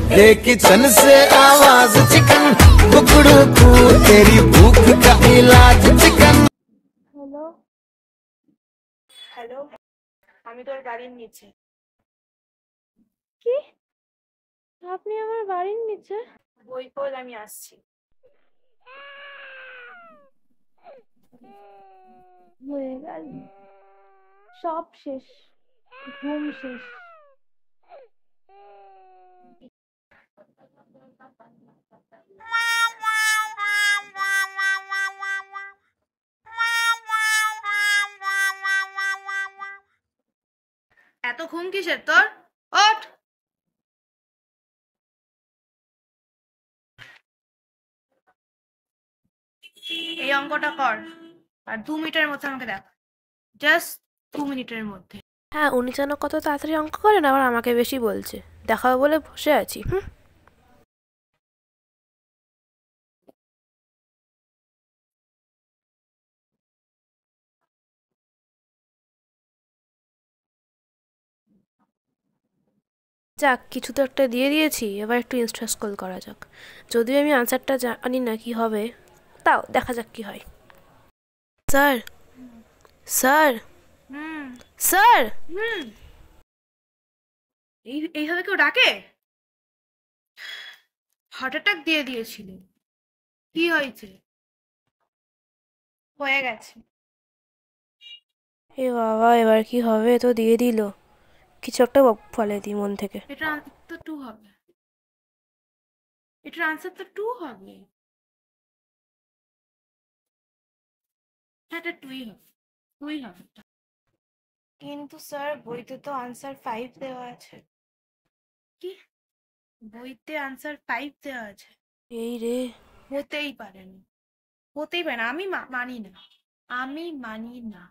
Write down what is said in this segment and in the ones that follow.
दे kitchen से आवाज chicken कुकड़ू कू तेरी भूख का इलाज चिकन। হ্যালো হ্যালো, আমি তোর গাড়ির নিচে। কি? আপনি আমার বাড়ির নিচে? বই খোল, আমি আসছি। হয়ে গেল, সব শেষ, ঘুম শেষ। এত ঘুম কিসের তোর? ওঠ। এই অঙ্কটা কর, আর 2 মিনিটের মধ্যে আমাকে দেখ, জাস্ট 2 মিনিটের মধ্যে। হ্যাঁ, উনি যেন কত তাড়াতাড়ি অঙ্ক করেন, আবার আমাকে বেশি বলছে। দেখাবো বলে বসে আছি। যাক, কিছু তো একটা দিয়ে দিয়েছি, এবার একটু ইনস্টা স্ক্রল করা যাক। যদিও আমি আনসারটা জানি না কি হবে, তাও দেখা যাক কি হয়। স্যার, স্যার, হুম স্যার। হুম এইভাবে কেউ ডাকে? হার্ট অ্যাটাক দিয়ে দিয়েছিল, কি হয়েছে? হয়ে গেছে। এ বাবা, এবার কি হবে? তো দিয়ে দিল, কিছু একটা ফলে দিই মন থেকে। এটার আনসার তো 2 হবে, এটার আনসার তো 2 হবে। হ্যাঁ, এটা 2ই হবে, 2ই হবে। কিন্তু স্যার, বইতে তো আনসার 5 দেওয়া আছে। কি? বইতে আনসার 5 দেওয়া আছে? এই রে, হতেই পারে না, হতেই পারে না। আমি মানি না, আমি মানি না।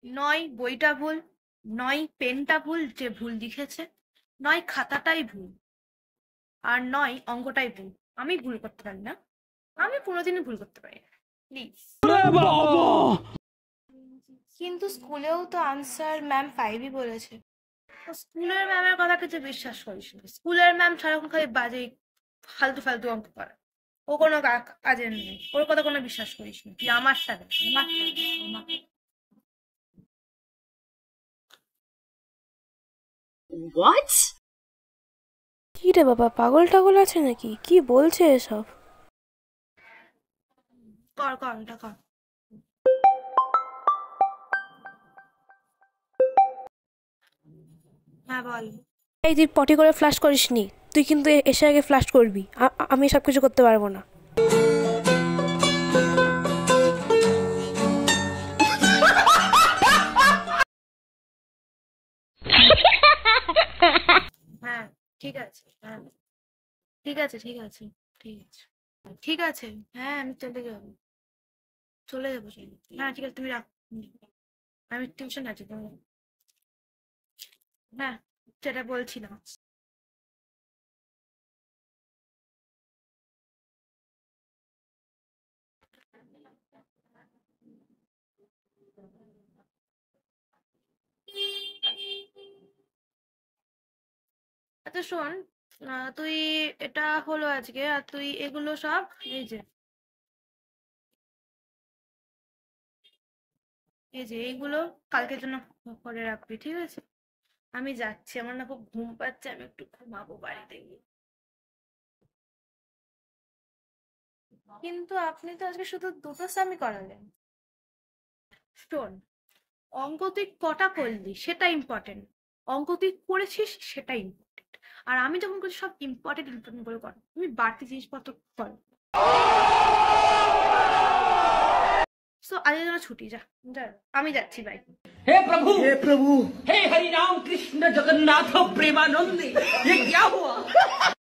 নয় বইটা ভুল, নয় পেনটা ভুল যে ভুল লিখেছে, নয় খাতাটাই ভুল, আর নয় অঙ্কটাই ভুল। আমি ভুল করতে পারি না, আমি কোনোদিনই ভুল করতে পারি না, প্লিজ। কিন্তু স্কুলেও তো আনসার ম্যাম 5ই বলেছে। স্কুলের ম্যামের কথা কিছু বিশ্বাস করিস না। স্কুলের ম্যাম সারাক্ষণ খালি বাজে ফালতু ফালতু অঙ্ক করে, ও কোনো কাজের নেই, ওর কথা কোনো বিশ্বাস করিস না। তুই আমারটা দেখ, আমারটা। What? কি রে বাবা, পাগল টাগল আছে নাকি? কি বলছে এসব? কর কর, এটা কর। হ্যাঁ বল। এই, তুই পটি করে ফ্লাশ করিস নি, তুই কিন্তু এসে আগে ফ্লাশ করবি। আমি সব কিছু করতে পারবো না। হ্যাঁ ঠিক আছে, হ্যাঁ ঠিক আছে, ঠিক আছে, ঠিক আছে, ঠিক আছে। হ্যাঁ আমি চলে যাবো, চলে যাবো। হ্যাঁ ঠিক আছে, তুমি রাখ, আমি টিউশন আছি তুমি। হ্যাঁ, সেটা বলছিলাম। আচ্ছা শোন, তুই এটা হলো আজকে, আর তুই এগুলো সব এই যে এইগুলো কালকের জন্য করে রাখবি, ঠিক আছে? আমি যাচ্ছি, আমার না খুব ঘুম পাচ্ছে, আমি একটু ঘুমাবো বাড়িতে গিয়ে। কিন্তু আপনি তো আজকে শুধু 2টো সামই করালেন। শোন, অঙ্ক তুই কটা করলি সেটা ইম্পর্টেন্ট, অঙ্ক তুই করেছিস সেটা ইম্পর্টেন্ট। আর আমি যখন করছি সব ইম্পর্টেন্ট করে কর, তুমি বাড়তি জিনিসপত্র কর। সো আজকের জন্য ছুটি, যা যা, আমি যাচ্ছি, বাই। हे प्रभु, हे प्रभु, हे हरि राम कृष्ण जगन्नाथ प्रेमानंद, ये क्या हुआ?